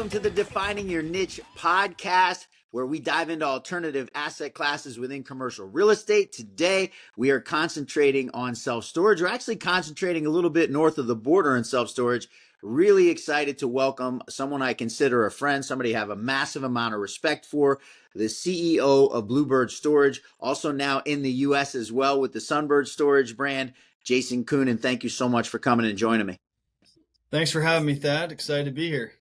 welcome to the Defining Your Niche podcast, where we dive into alternative asset classes within commercial real estate. Today, we are concentrating on self-storage. We're actually concentrating a little bit north of the border in self-storage. Really excited to welcome someone I consider a friend, somebody I have a massive amount of respect for, the CEO of BlueBird Storage, also now in the U.S. as well with the Sunbird Storage brand, Jason Koonin. Thank you so much for coming and joining me. Thanks for having me, Thad. Excited to be here.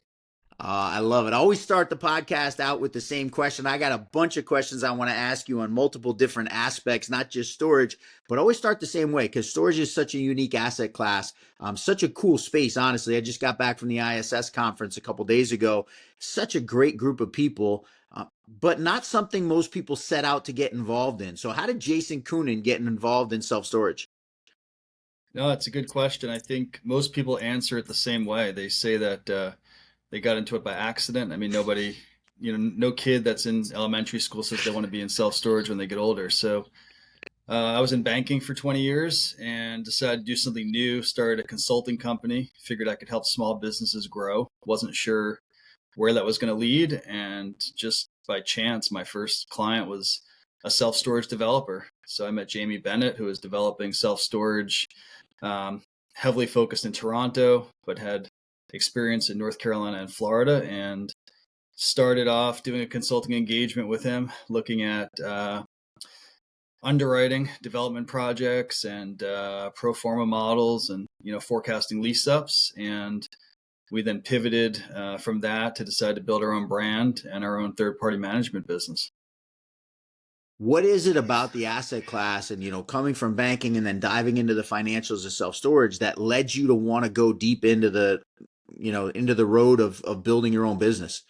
I love it. I always start the podcast out with the same question. I got a bunch of questions I want to ask you on multiple different aspects, not just storage, but always start the same way because storage is such a unique asset class, such a cool space, honestly. I just got back from the ISS conference a couple days ago. Such a great group of people, but not something most people set out to get involved in. So how did Jason Koonin get involved in self-storage? No, that's a good question. I think most people answer it the same way. They say that they got into it by accident. I mean, nobody, no kid that's in elementary school says they want to be in self-storage when they get older. So I was in banking for 20 years and decided to do something new, started a consulting company, figured I could help small businesses grow. Wasn't sure where that was going to lead. And just by chance, my first client was a self-storage developer. So I met Jamie Bennett, who was developing self-storage, heavily focused in Toronto, but had experience in North Carolina and Florida, and started off doing a consulting engagement with him, looking at underwriting development projects and pro forma models and forecasting lease ups. And we then pivoted from that to decide to build our own brand and our own third party management business. What is it about the asset class and, coming from banking and then diving into the financials of self-storage that led you to want to go deep into the road of building your own business?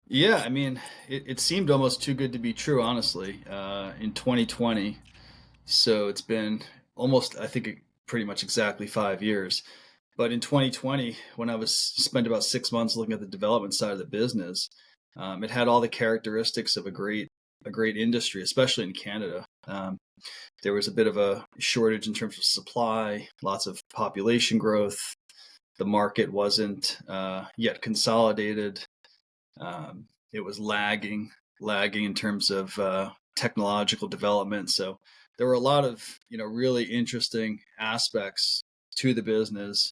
Yeah, I mean, it seemed almost too good to be true, honestly, in 2020. So it's been almost, I think, pretty much exactly 5 years. But in 2020, when I was spent about 6 months looking at the development side of the business, it had all the characteristics of a great industry, especially in Canada. There was a bit of a shortage in terms of supply, lots of population growth. The market wasn't yet consolidated. It was lagging in terms of technological development. So there were a lot of really interesting aspects to the business.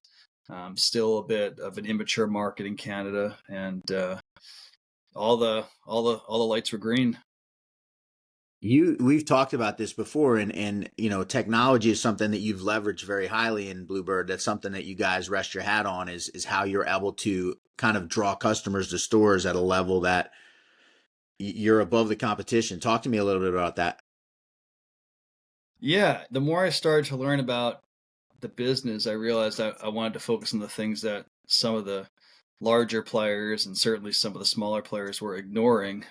Still a bit of an immature market in Canada, and all the lights were green. We've talked about this before, and technology is something that you've leveraged very highly in BlueBird. That's something that you guys rest your hat on is how you're able to kind of draw customers to stores at a level that you're above the competition. Talk to me a little bit about that. Yeah, the more I started to learn about the business, I realized I wanted to focus on the things that some of the larger players and certainly some of the smaller players were ignoring.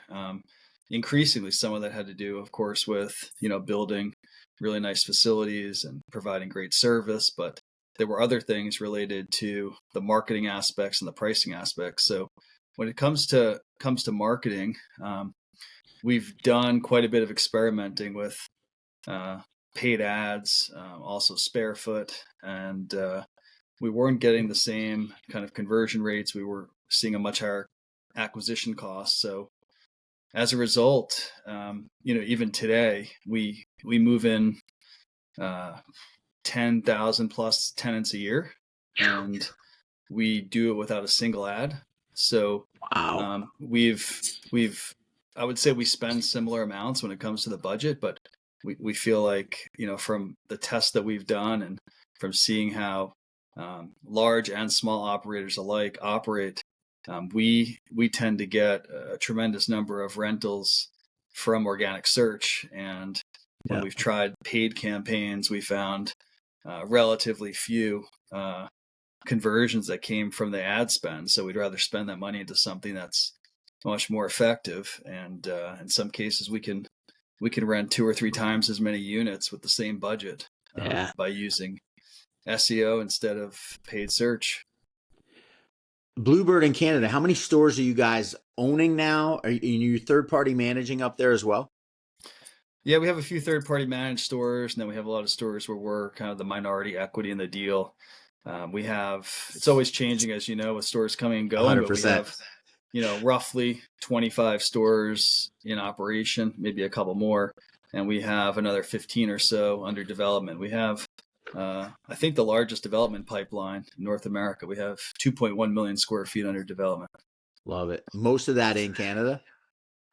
Increasingly, some of that had to do, of course, with building really nice facilities and providing great service, but there were other things related to the marketing aspects and the pricing aspects. So when it comes to marketing, we've done quite a bit of experimenting with paid ads, also Sparefoot, and we weren't getting the same kind of conversion rates. We were seeing a much higher acquisition cost. So as a result, even today, we move in 10,000 plus tenants a year, and we do it without a single ad. So Wow. we've I would say we spend similar amounts when it comes to the budget, but we feel like from the tests that we've done and from seeing how large and small operators alike operate, we tend to get a tremendous number of rentals from organic search. And when Yeah. we've tried paid campaigns, we found relatively few conversions that came from the ad spend. So we'd rather spend that money into something that's much more effective. And in some cases, we can rent 2 or 3 times as many units with the same budget Yeah. by using SEO instead of paid search. BlueBird in Canada, how many stores are you guys owning now? Are you third party managing up there as well? Yeah, we have a few third-party managed stores, and then we have a lot of stores where we're kind of the minority equity in the deal. It's always changing, as you know, with stores coming and going, but we 100%. have, roughly 25 stores in operation, maybe a couple more, and we have another 15 or so under development. We have, I think, the largest development pipeline in North America. We have 2.1 million square feet under development. Love it. Most of that in Canada.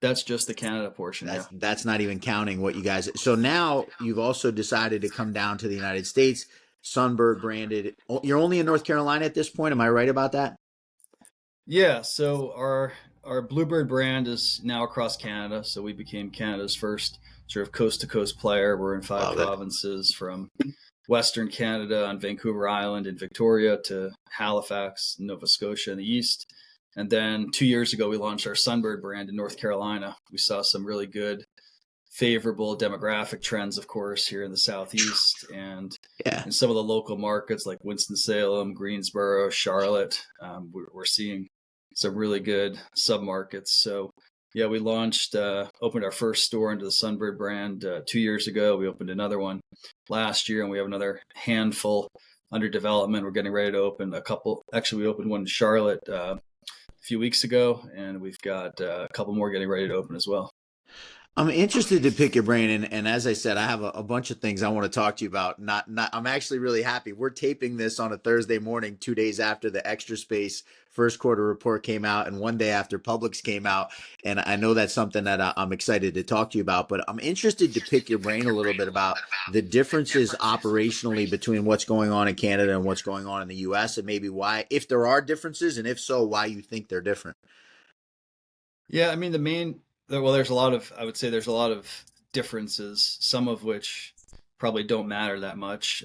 That's just the Canada portion, yeah. That's not even counting what you guys. So now you've also decided to come down to the United States. Sunbird branded. You're only in North Carolina at this point. Am I right about that? Yeah, so our BlueBird brand is now across Canada. So we became Canada's first sort of coast to coast player. We're in 5 Love it. provinces, from Western Canada on Vancouver Island in Victoria to Halifax, Nova Scotia in the east. And then 2 years ago, we launched our Sunbird brand in North Carolina. We saw some really good, favorable demographic trends, of course, here in the Southeast and Yeah. in some of the local markets like Winston-Salem, Greensboro, Charlotte. We're seeing some really good submarkets. So yeah, we opened our first store under the Sunbird brand 2 years ago. We opened another one last year, and we have another handful under development. We're getting ready to open a couple. Actually, we opened one in Charlotte a few weeks ago, and we've got a couple more getting ready to open as well. I'm interested to pick your brain, and as I said, I have a bunch of things I want to talk to you about. I'm actually really happy. We're taping this on a Thursday morning, 2 days after the Extra Space first quarter report came out, and one day after Publix came out. And I know that's something that I'm excited to talk to you about. But I'm interested to pick your brain a little bit about the differences operationally between what's going on in Canada and what's going on in the U.S., and maybe why, if there are differences, and if so, why you think they're different. Yeah, I mean, there's a lot of, I would say there's a lot of differences, some of which probably don't matter that much.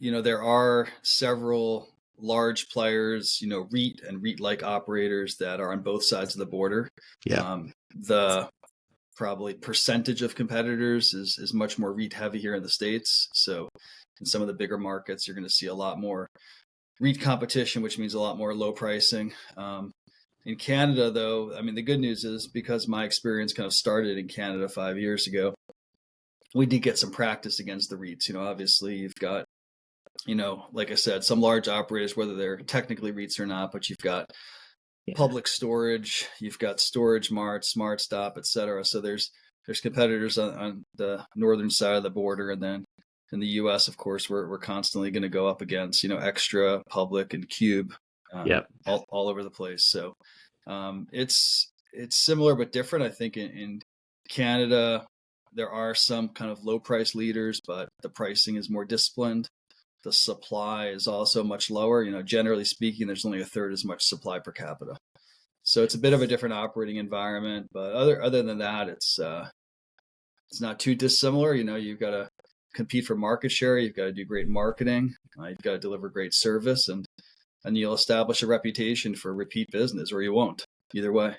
There are several large players, REIT and REIT-like operators that are on both sides of the border. Yeah. The probably percentage of competitors is much more REIT heavy here in the States. So in some of the bigger markets, you're going to see a lot more REIT competition, which means a lot more low pricing. In Canada, though, I mean, the good news is, because my experience kind of started in Canada 5 years ago, we did get some practice against the REITs. Obviously you've got, like I said, some large operators, whether they're technically REITs or not, but you've got Public Storage, you've got Storage Mart, Smart Stop, et cetera. So there's competitors on the northern side of the border, and then in the U.S., of course, we're constantly going to go up against, Extra, Public, and Cube, all over the place. So it's similar but different. I think in Canada, there are some kind of low price leaders, but the pricing is more disciplined. The supply is also much lower. Generally speaking, there's only a third as much supply per capita. So it's a bit of a different operating environment. But other than that, it's not too dissimilar. You've got to compete for market share. You've got to do great marketing. You've got to deliver great service, and you'll establish a reputation for repeat business, or you won't. Either way.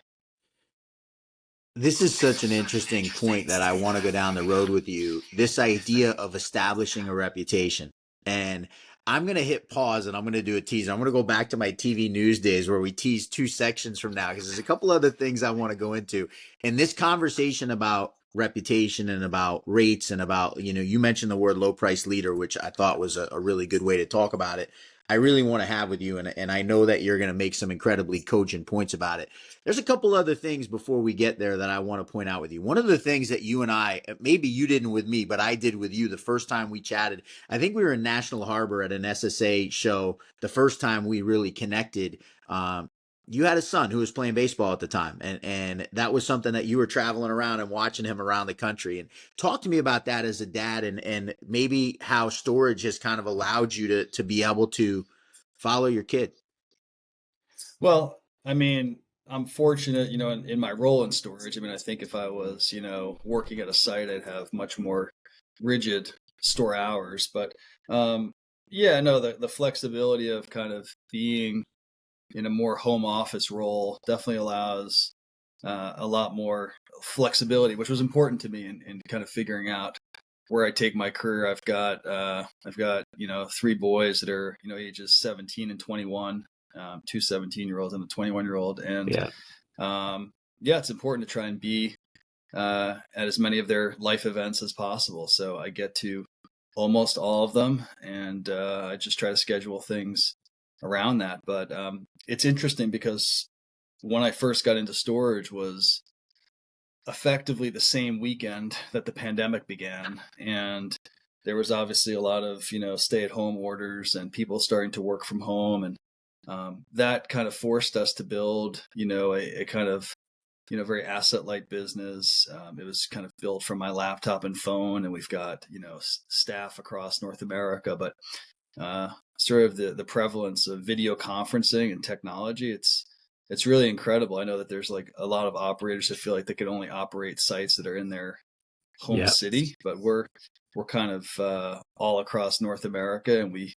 This is such an interesting point that I want to go down the road with you. This idea of establishing a reputation. And I'm going to hit pause and I'm going to do a teaser. I'm going to go back to my TV news days where we tease 2 sections from now, because there's a couple other things I want to go into. In this conversation about reputation and about rates and about, you mentioned the word low price leader, which I thought was a really good way to talk about it. I really want to have with you, and I know that you're going to make some incredibly cogent points about it. There's a couple other things before we get there that I want to point out with you. One of the things that you and I, maybe you didn't with me, but I did with you the first time we chatted, I think we were in National Harbor at an SSA show the first time we really connected. You had a son who was playing baseball at the time, and that was something that you were traveling around and watching him around the country. And talk to me about that as a dad, and maybe how storage has kind of allowed you to be able to follow your kid. Well, I mean, I'm fortunate, in my role in storage. I mean, I think if I was, working at a site, I'd have much more rigid store hours. But yeah, no, the flexibility of kind of being in a more home office role definitely allows a lot more flexibility, which was important to me in kind of figuring out where I take my career. I've got 3 boys that are ages 17 and 21, 2 17-year-olds and a 21-year-old, and yeah, it's important to try and be at as many of their life events as possible. So I get to almost all of them, and I just try to schedule things around that. But it's interesting because when I first got into storage was effectively the same weekend that the pandemic began, and there was obviously a lot of stay-at-home orders and people starting to work from home, and that kind of forced us to build a kind of very asset light business. It was kind of built from my laptop and phone, and we've got staff across North America. But sort of the prevalence of video conferencing and technology, it's really incredible. I know that there's like a lot of operators that feel like they can only operate sites that are in their home Yeah. city, but we're kind of all across North America, and we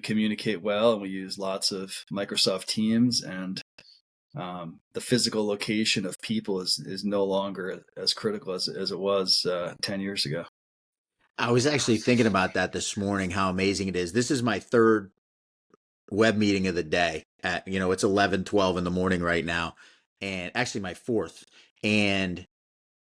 communicate well, and we use lots of Microsoft Teams, and the physical location of people is no longer as critical as it was 10 years ago. I was actually thinking about that this morning, how amazing it is. This is my third web meeting of the day at, it's 11:12 in the morning right now, and actually my fourth. And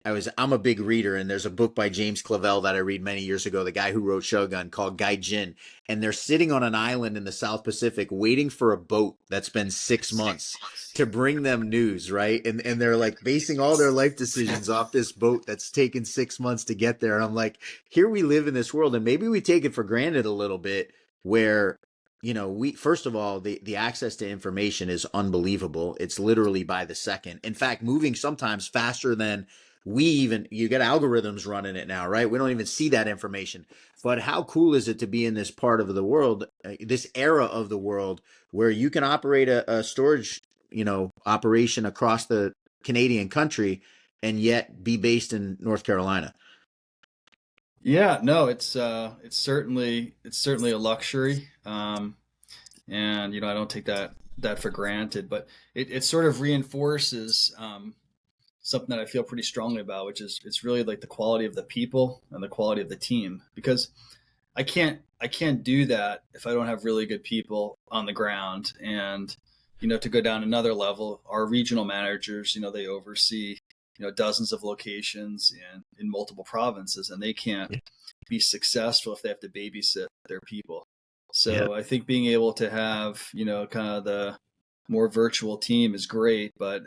I'm a big reader, and there's a book by James Clavell that I read many years ago, the guy who wrote Shogun, called Gaijin. And they're sitting on an island in the South Pacific waiting for a boat that's been 6 months to bring them news, right? And they're like basing all their life decisions off this boat that's taken 6 months to get there. And I'm like, here we live in this world, and maybe we take it for granted a little bit, where we first of all, the access to information is unbelievable. It's literally by the second. In fact, moving sometimes faster than you get algorithms running it now, right? We don't even see that information. But how cool is it to be in this part of the world, this era of the world, where you can operate a storage, operation across the Canadian country and yet be based in North Carolina? Yeah, no, it's certainly a luxury, and I don't take that for granted, but it sort of reinforces something that I feel pretty strongly about, which is it's really like the quality of the people and the quality of the team. Because I can't do that if I don't have really good people on the ground. And to go down another level, our regional managers, they oversee dozens of locations in multiple provinces, and they can't be successful if they have to babysit their people. Yeah. So I think being able to have kind of the more virtual team is great, but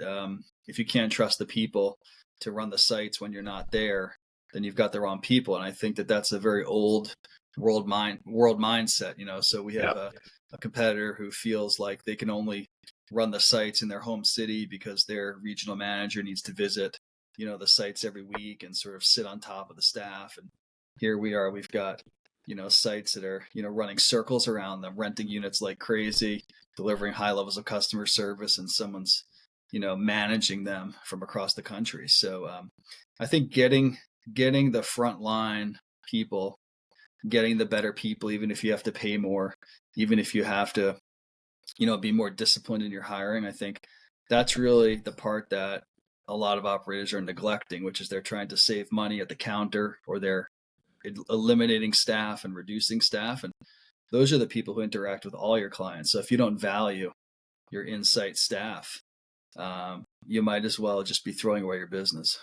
if you can't trust the people to run the sites when you're not there, then you've got the wrong people. And I think that that's a very old world mindset. So we have Yeah. a competitor who feels like they can only run the sites in their home city because their regional manager needs to visit the sites every week and sort of sit on top of the staff. And here we are, we've got sites that are running circles around them, renting units like crazy, delivering high levels of customer service, and someone's managing them from across the country. So I think getting the frontline people, getting the better people, even if you have to pay more, even if you have to be more disciplined in your hiring, I think that's really the part that a lot of operators are neglecting, which is they're trying to save money at the counter, or they're eliminating staff and reducing staff. And those are the people who interact with all your clients. So if you don't value your insight staff, you might as well just be throwing away your business.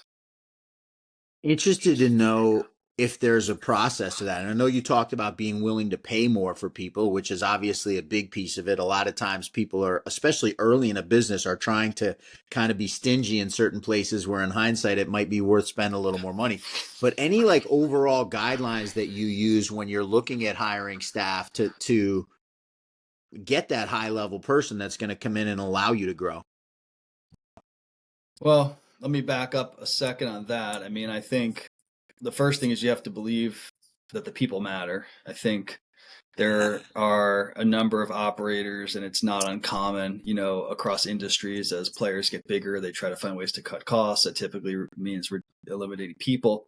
Interested to know if there's a process to that. And I know you talked about being willing to pay more for people, which is obviously a big piece of it. A lot of times people are, especially early in a business, are trying to kind of be stingy in certain places where in hindsight it might be worth spending a little more money. But any like overall guidelines that you use when you're looking at hiring staff to get that high level person that's going to come in and allow you to grow? Well, let me back up a second on that. I mean, I think the first thing is you have to believe that the people matter. I think there are a number of operators, and it's not uncommon, across industries. As players get bigger, they try to find ways to cut costs. That typically means we're eliminating people.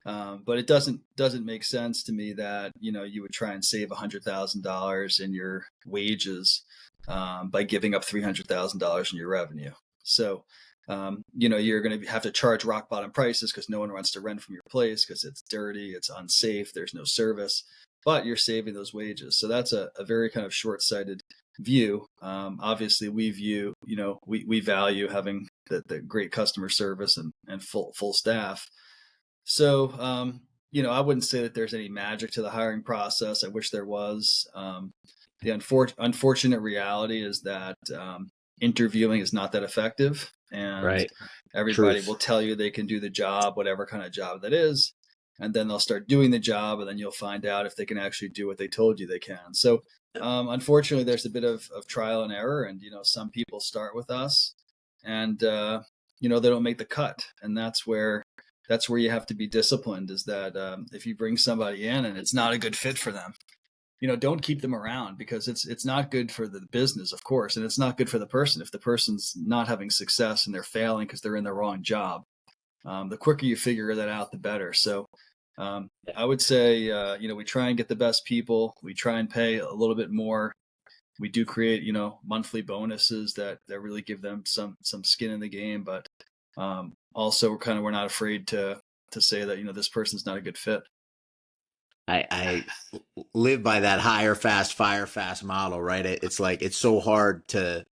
But it doesn't make sense to me that you would try and save $100,000 in your wages by giving up $300,000 in your revenue. So you're going to have to charge rock bottom prices because no one wants to rent from your place because it's dirty, it's unsafe, there's no service, but you're saving those wages. So that's a very kind of short-sighted view. Obviously, we value having the great customer service and full staff. So, I wouldn't say that there's any magic to the hiring process. I wish there was. The unfortunate reality is that interviewing is not that effective, and Right. everybody Truth. will tell you they can do the job, whatever kind of job that is, and then they'll start doing the job, and then you'll find out if they can actually do what they told you they can. So, unfortunately, there's a bit of trial and error, and some people start with us, and they don't make the cut, and that's where you have to be disciplined. Is that if you bring somebody in and it's not a good fit for them, don't keep them around, because it's not good for the business, of course, and it's not good for the person if the person's not having success and they're failing because they're in the wrong job. The quicker you figure that out, the better. So I would say, we try and get the best people. We try and pay a little bit more. We do create, monthly bonuses that really give them some skin in the game. But also, we're not afraid to say that this person's not a good fit. I live by that hire fast, fire fast model, right? It's like it's so hard to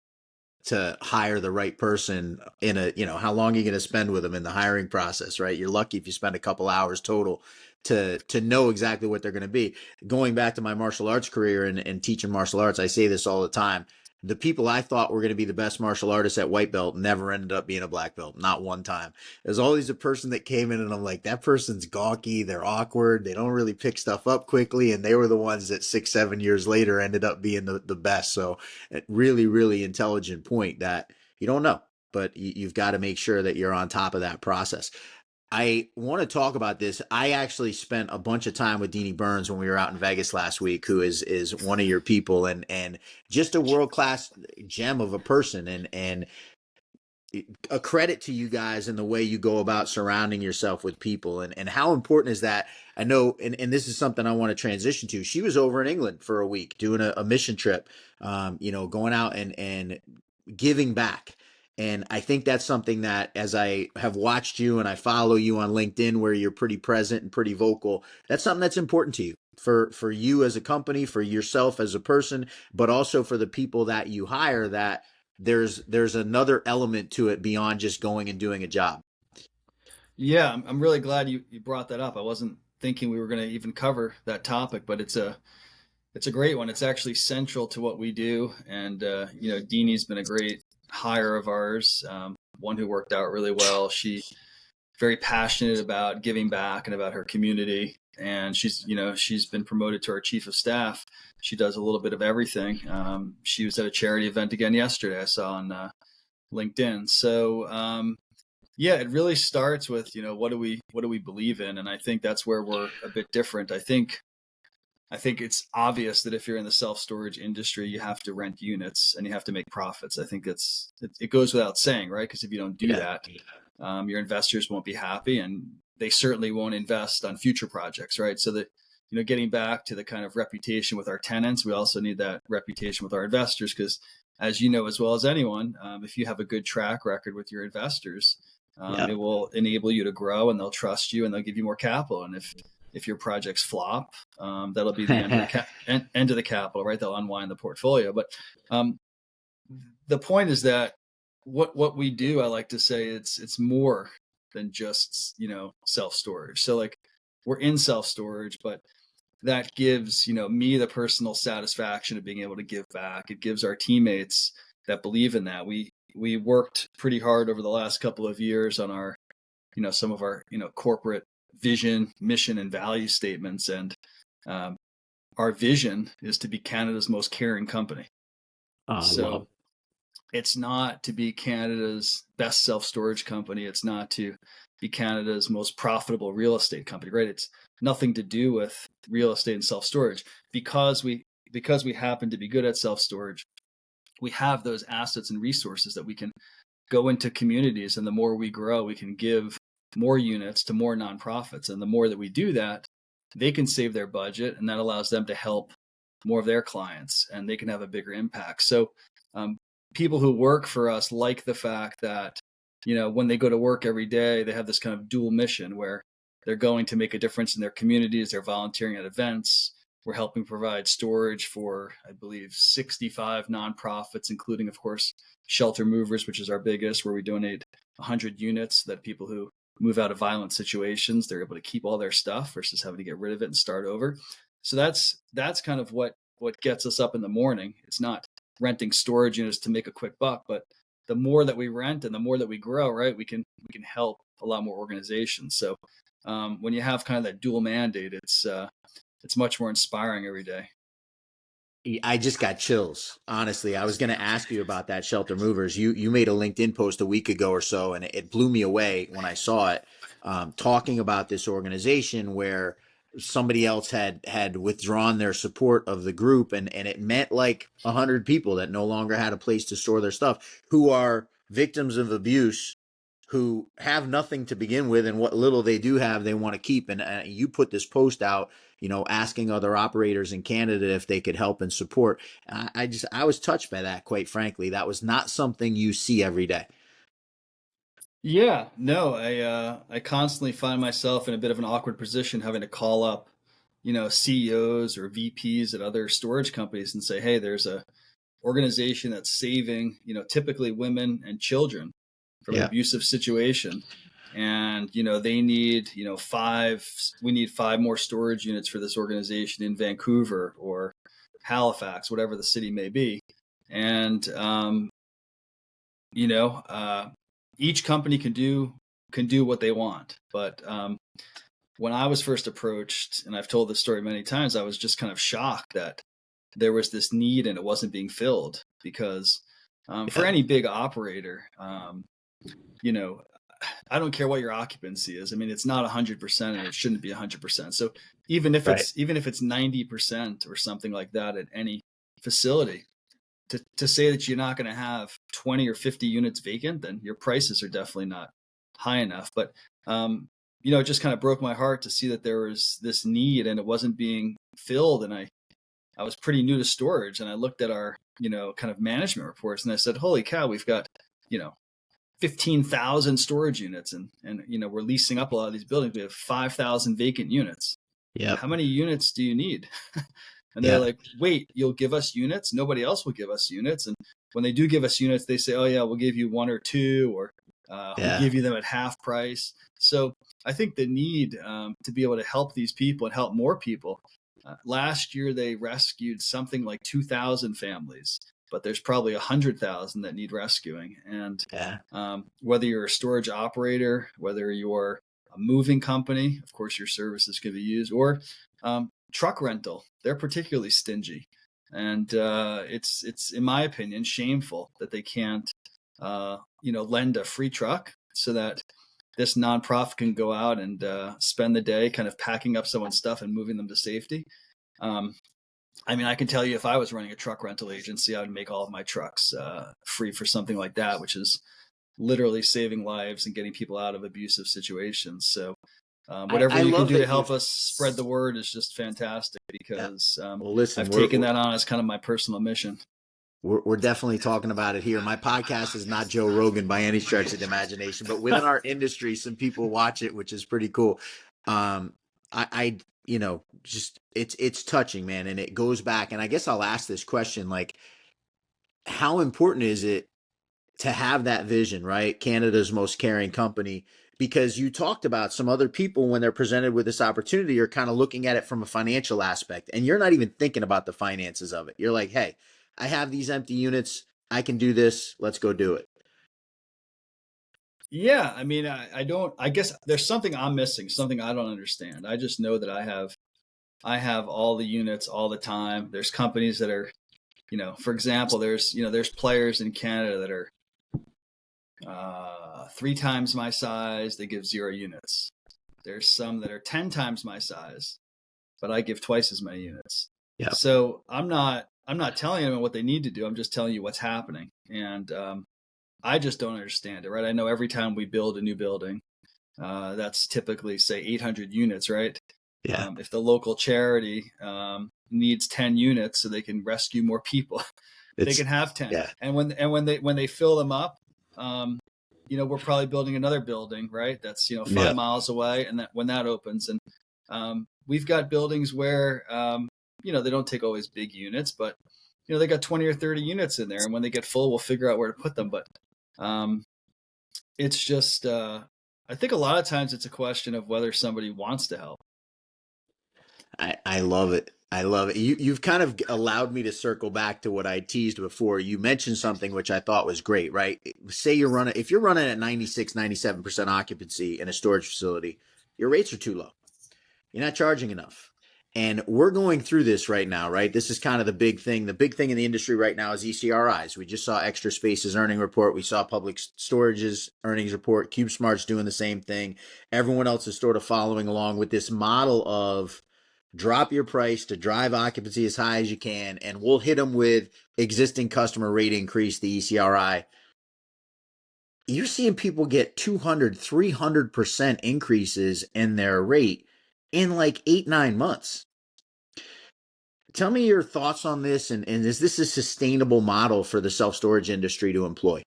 hire the right person in a, how long are you going to spend with them in the hiring process, right? You're lucky if you spend a couple hours total to know exactly what they're going to be. Going back to my martial arts career and teaching martial arts, I say this all the time. The people I thought were going to be the best martial artists at white belt never ended up being a black belt, not one time. There's always a person that came in and I'm like, that person's gawky, they're awkward, they don't really pick stuff up quickly, and they were the ones that 6, 7 years later ended up being the best. So really, really intelligent point that you don't know, but you've got to make sure that you're on top of that process. I want to talk about this. I actually spent a bunch of time with Deanie Burns when we were out in Vegas last week, who is one of your people and just a world class gem of a person, and a credit to you guys in the way you go about surrounding yourself with people, and how important is that. I know, and this is something I want to transition to. She was over in England for a week doing a mission trip, going out and giving back. And I think that's something that, as I have watched you and I follow you on LinkedIn, where you're pretty present and pretty vocal, that's something that's important to you, for you as a company, for yourself as a person, but also for the people that you hire, that there's another element to it beyond just going and doing a job. Yeah, I'm really glad you brought that up. I wasn't thinking we were going to even cover that topic, but it's a great one. It's actually central to what we do, and Deanie's been a great hire of ours, one who worked out really well. She very passionate about giving back and about her community, and she's been promoted to our chief of staff. She does a little bit of everything. She was at a charity event again yesterday, I saw on LinkedIn. So yeah, it really starts with what do we believe in, and I think that's where we're a bit different. I think it's obvious that if you're in the self-storage industry, you have to rent units and you have to make profits. I think it goes without saying, right? Because if you don't do Yeah. that, your investors won't be happy, and they certainly won't invest on future projects, right? So that, getting back to the kind of reputation with our tenants, we also need that reputation with our investors, because as you know as well as anyone, if you have a good track record with your investors, Yeah. it will enable you to grow, and they'll trust you, and they'll give you more capital. And if your projects flop, that'll be the end of the capital, right? They'll unwind the portfolio. But um, the point is that what we do, I like to say, it's more than just self storage. So like, we're in self storage, but that gives me the personal satisfaction of being able to give back. It gives our teammates that believe in that. We worked pretty hard over the last couple of years on our some of our corporate vision, mission, and value statements, and um, our vision is to be Canada's most caring company. I love. So it's not to be Canada's best self-storage company. It's not to be Canada's most profitable real estate company, right? It's nothing to do with real estate and self-storage. Because we happen to be good at self-storage, we have those assets and resources that we can go into communities, and the more we grow, we can give more units to more nonprofits, and the more that we do that, they can save their budget, and that allows them to help more of their clients, and they can have a bigger impact. So um, people who work for us like the fact that when they go to work every day, they have this kind of dual mission where they're going to make a difference in their communities. They're volunteering at events. We're helping provide storage for, I believe, 65 nonprofits, including, of course, Shelter Movers, which is our biggest, where we donate 100 units that people who move out of violent situations. They're able to keep all their stuff versus having to get rid of it and start over. So that's kind of what gets us up in the morning. It's not renting storage units to make a quick buck, but the more that we rent and the more that we grow, right, we can help a lot more organizations. So when you have kind of that dual mandate, it's much more inspiring every day. I just got chills. Honestly, I was going to ask you about that shelter movers. You made a LinkedIn post a week ago or so, and it blew me away when I saw it. Talking about this organization where somebody else had withdrawn their support of the group, and it meant like 100 people that no longer had a place to store their stuff, who are victims of abuse, who have nothing to begin with, and what little they do have, they want to keep. And you put this post out, asking other operators in Canada if they could help and support. I was touched by that, quite frankly. That was not something you see every day. Yeah, no, I constantly find myself in a bit of an awkward position having to call up, CEOs or VPs at other storage companies and say, hey, there's a organization that's saving, typically women and children from an Yeah. abusive situation. And, they need, we need 5 more storage units for this organization in Vancouver or Halifax, whatever the city may be. And, you know, uh, each company can do what they want. But when I was first approached, and I've told this story many times, I was just kind of shocked that there was this need and it wasn't being filled because for Yeah. any big operator, you know, I don't care what your occupancy is. I mean, it's not 100% and it shouldn't be 100%. So even if Right. it's 90% or something like that at any facility, to say that you're not going to have 20 or 50 units vacant, then your prices are definitely not high enough. But it just kind of broke my heart to see that there was this need and it wasn't being filled. And I was pretty new to storage, and I looked at our kind of management reports, and I said, "Holy cow, we've got 15,000 storage units, and we're leasing up a lot of these buildings. We have 5,000 vacant units. Yep. How many units do you need?" And they're Yeah. like, "Wait, you'll give us units? Nobody else will give us units." And when they do give us units, they say, "Oh yeah, we'll give you 1 or 2, or we'll Yeah. give you them at half price." So I think the need to be able to help these people and help more people. Last year, they rescued something like 2,000 families, but there's probably 100,000 that need rescuing. And Yeah. whether you're a storage operator, whether you're a moving company, of course, your services can be used, or truck rental, they're particularly stingy. And it's in my opinion shameful that they can't lend a free truck so that this nonprofit can go out and spend the day kind of packing up someone's stuff and moving them to safety. Um, I mean, I can tell you if I was running a truck rental agency, I would make all of my trucks free for something like that, which is literally saving lives and getting people out of abusive situations. So whatever I you can love do to that you. help us spread the word is just fantastic Yeah. because Well, listen, I've taken that on as kind of my personal mission. we're definitely talking about it here. My podcast is not Joe Rogan by any stretch of the imagination, but within our industry, some people watch it, which is pretty cool. Um, I just it's touching, man, and it goes back. And I guess I'll ask this question: like, how important is it to have that vision, right? Canada's most caring company. Because you talked about some other people when they're presented with this opportunity are kind of looking at it from a financial aspect, and you're not even thinking about the finances of it. You're like, hey, I have these empty units. I can do this. Let's go do it. Yeah, I mean, I guess there's something I'm missing, something I don't understand. I just know that I have all the units all the time. There's companies that are, for example, there's players in Canada that are 3 times my size. They give 0 units. There's some that are 10 times my size, but I give twice as many units. Yeah. So I'm not telling them what they need to do. I'm just telling you what's happening. And I just don't understand it, right? I know every time we build a new building, that's typically say 800 units, right? Yeah. If the local charity needs 10 units so they can rescue more people, they It's can have 10. yeah. And when they fill them up, we're probably building another building, right? That's Yeah. 5 miles away, and that when that opens, and we've got buildings where they don't take always big units, but they got 20 or 30 units in there, and when they get full, we'll figure out where to put them. But it's just I think a lot of times it's a question of whether somebody wants to help. I love it. I love it. You've kind of allowed me to circle back to what I teased before. You mentioned something which I thought was great, right? Say if you're running at 96, 97% occupancy in a storage facility, your rates are too low. You're not charging enough. And we're going through this right now, right? This is kind of the big thing. The big thing in the industry right now is ECRIs. We just saw Extra Space's earning report. We saw Public Storage's earnings report. CubeSmart's doing the same thing. Everyone else is sort of following along with this model of drop your price to drive occupancy as high as you can, and we'll hit them with existing customer rate increase, the ECRI. You're seeing people get 200, 300% increases in their rate in like 8, 9 months. Tell me your thoughts on this, and is this a sustainable model for the self storage industry to employ?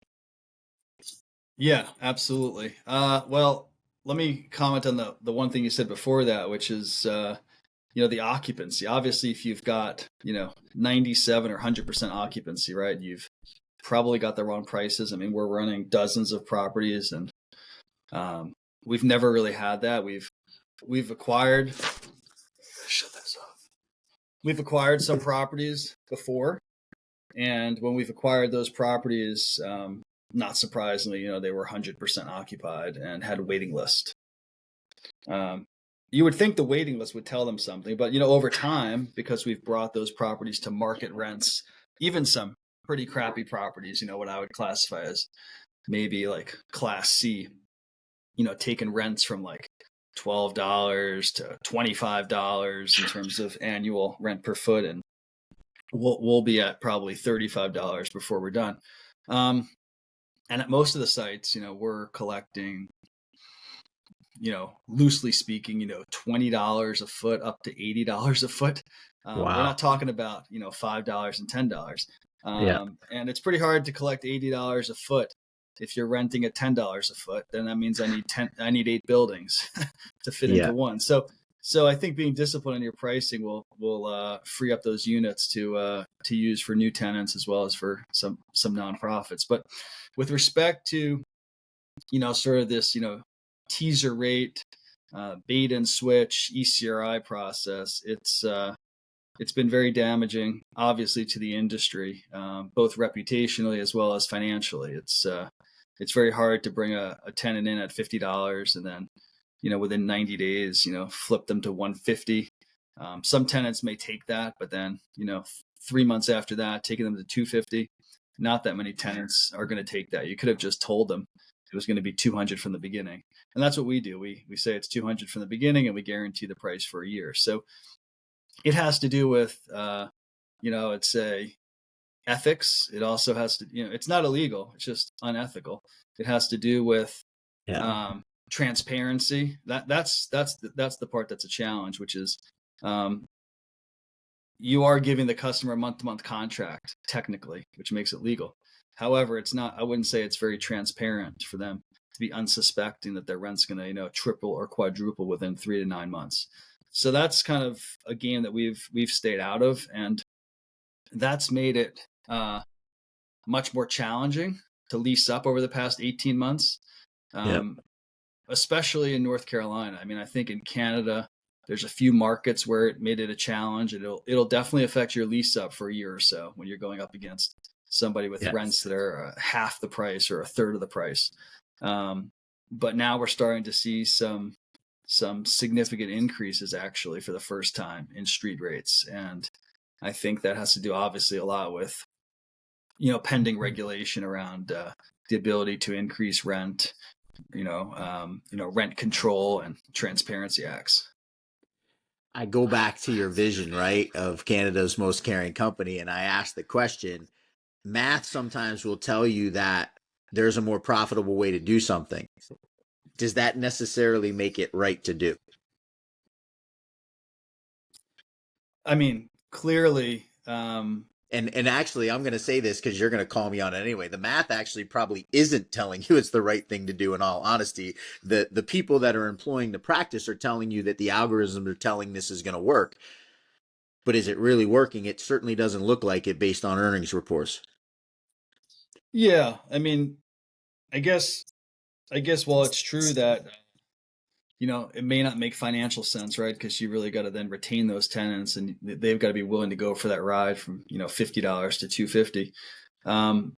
Yeah, absolutely. Well, let me comment on the one thing you said before that, which is the occupancy. Obviously, if you've got 97 or 100% occupancy, right, you've probably got the wrong prices. I mean, we're running dozens of properties, and we've never really had that. We've acquired. Shut this off. We've acquired some properties before, and when we've acquired those properties, not surprisingly, they were 100% occupied and had a waiting list. You would think the waiting list would tell them something, but over time, because we've brought those properties to market rents, even some pretty crappy properties, what I would classify as maybe like Class C, taking rents from like $12 to $25 in terms of annual rent per foot, and we'll be at probably $35 before we're done. And at most of the sites, we're collecting, loosely speaking, $20 a foot up to $80 a foot. We're Wow. not talking about, $5 and $10. Yeah. And it's pretty hard to collect $80 a foot. If you're renting at $10 a foot, then that means I need 8 buildings to fit Yeah. into one. So I think being disciplined in your pricing will free up those units to use for new tenants as well as for some nonprofits. But with respect to sort of this teaser rate, bait and switch ECRI process, it's been very damaging, obviously, to the industry, both reputationally as well as financially. It's very hard to bring a tenant in at $50 and then within 90 days flip them to $150. Some tenants may take that, but then 3 months after that, taking them to $250. Not that many tenants are going to take that. You could have just told them it was going to be $200 from the beginning, and that's what we do. We say it's $200 from the beginning, and we guarantee the price for a year. So it has to do with it's a ethics. It also has to, it's not illegal. It's just unethical. It has to do with Yeah. transparency. That's the part that's a challenge, which is you are giving the customer a month-to-month contract technically, which makes it legal. However, it's not. I wouldn't say it's very transparent for them to be unsuspecting that their rent's going to triple or quadruple within 3 to 9 months. So that's kind of a game that we've stayed out of, and that's made it much more challenging to lease up over the past 18 months. Yeah. Especially in North Carolina. I mean, I think in Canada, there's a few markets where it made it a challenge. It'll definitely affect your lease up for a year or so when you're going up against somebody with Yeah. rents that are half the price or a third of the price. But now we're starting to see some significant increases actually for the first time in street rates, and I think that has to do obviously a lot with pending regulation around the ability to increase rent, rent control and transparency acts. I go back to your vision, right, of Canada's most caring company, and I ask the question, math sometimes will tell you that there's a more profitable way to do something. Does that necessarily make it right to do? I mean, clearly, And actually, I'm going to say this because you're going to call me on it anyway. The math actually probably isn't telling you it's the right thing to do. In all honesty, the people that are employing the practice are telling you that the algorithms are telling this is going to work. But is it really working? It certainly doesn't look like it based on earnings reports. yeah, I mean, I guess I guess while it's true that it may not make financial sense, right? Because you really got to then retain those tenants, and they've got to be willing to go for that ride from $50 to $250. Um,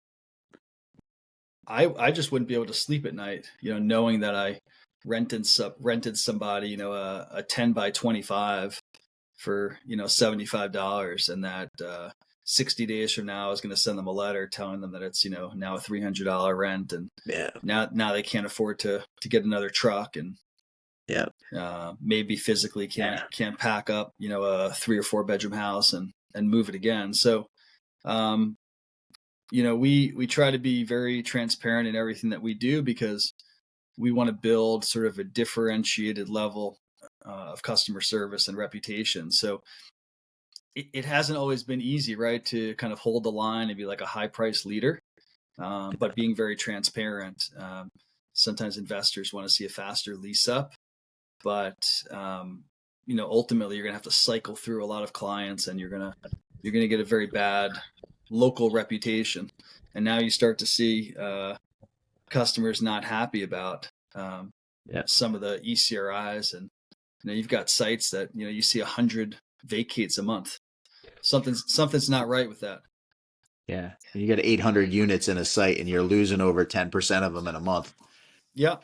I just wouldn't be able to sleep at night, knowing that I rented somebody, a 10 by 25 for $75, and that 60 days from now I was going to send them a letter telling them that it's now a $300 rent, and Yeah. now they can't afford to get another truck, and Yeah. maybe physically can't pack up a 3 or 4 bedroom house and move it again. So um, we try to be very transparent in everything that we do, because we want to build sort of a differentiated level of customer service and reputation. So it hasn't always been easy, right, to kind of hold the line and be like a high price leader, but being very transparent. Sometimes investors want to see a faster lease up, but ultimately you're gonna have to cycle through a lot of clients, and you're gonna get a very bad local reputation. And now you start to see customers not happy about Yeah. some of the ECRIs, and you've got sites that you see 100 vacates a month. Something's not right with that. Yeah. You got 800 units in a site and you're losing over 10% of them in a month. Yeah,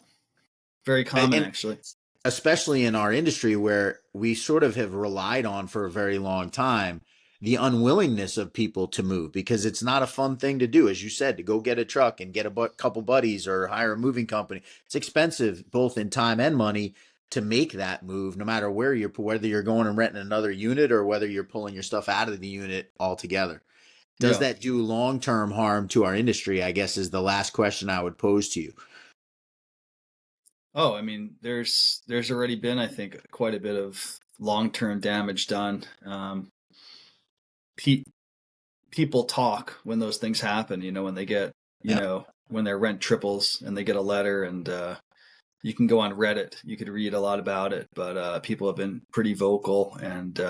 very common And actually. especially in our industry where we sort of have relied on for a very long time the unwillingness of people to move, because it's not a fun thing to do, as you said, to go get a truck and get a couple buddies or hire a moving company. It's expensive both in time and money to make that move, no matter whether you're going and renting another unit or whether you're pulling your stuff out of the unit altogether. Does Yeah. that do long-term harm to our industry, I guess, is the last question I would pose to you. Oh, I mean, there's already been, I think, quite a bit of long-term damage done. Pe- People talk when those things happen. When they get, Yeah. when their rent triples and they get a letter, and you can go on Reddit. You could read a lot about it, but people have been pretty vocal, and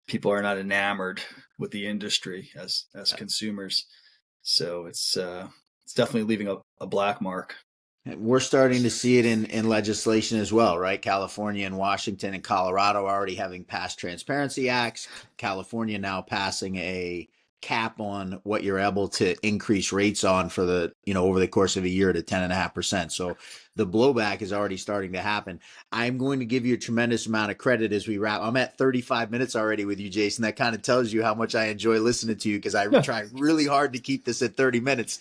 people are not enamored with the industry as consumers. So it's definitely leaving a black mark. We're starting to see it in legislation as well, right? California and Washington and Colorado already having passed transparency acts. California now passing a cap on what you're able to increase rates on for over the course of a year to 10.5%. So the blowback is already starting to happen. I'm going to give you a tremendous amount of credit as we wrap. I'm at 35 minutes already with you, Jason. That kind of tells you how much I enjoy listening to you, because I try really hard to keep this at 30 minutes.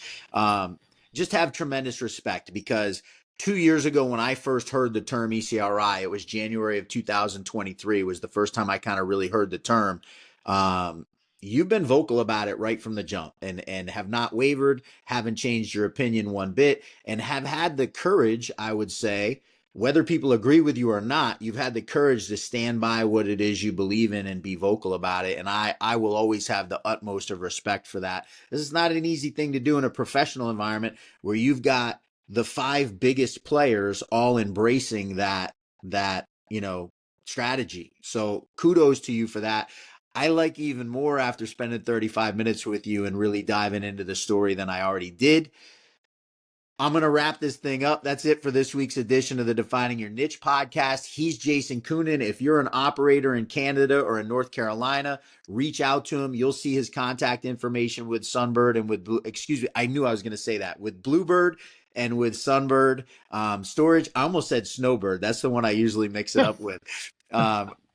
Just have tremendous respect, because 2 years ago when I first heard the term ECRI, it was January of 2023 was the first time I kind of really heard the term. You've been vocal about it right from the jump, and have not wavered, haven't changed your opinion one bit, and have had the courage, I would say, whether people agree with you or not, you've had the courage to stand by what it is you believe in and be vocal about it. And I will always have the utmost of respect for that. This is not an easy thing to do in a professional environment where you've got the five biggest players all embracing that strategy. So kudos to you for that. I like even more after spending 35 minutes with you and really diving into the story than I already did. I'm going to wrap this thing up. That's it for this week's edition of the Defining Your Niche podcast. He's Jason Koonin. If you're an operator in Canada or in North Carolina, reach out to him. You'll see his contact information with Sunbird and with, I knew I was going to say that, with BlueBird and with Sunbird Storage. I almost said Snowbird. That's the one I usually mix it up with.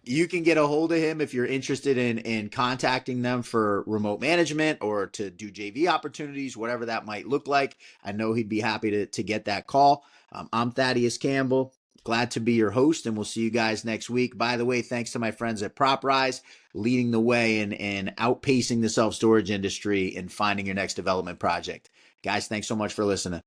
You can get a hold of him if you're interested in contacting them for remote management or to do JV opportunities, whatever that might look like. I know he'd be happy to get that call. I'm Thaddeus Campbell. Glad to be your host, and we'll see you guys next week. By the way, thanks to my friends at PropRise, leading the way in outpacing the self-storage industry and finding your next development project. Guys, thanks so much for listening.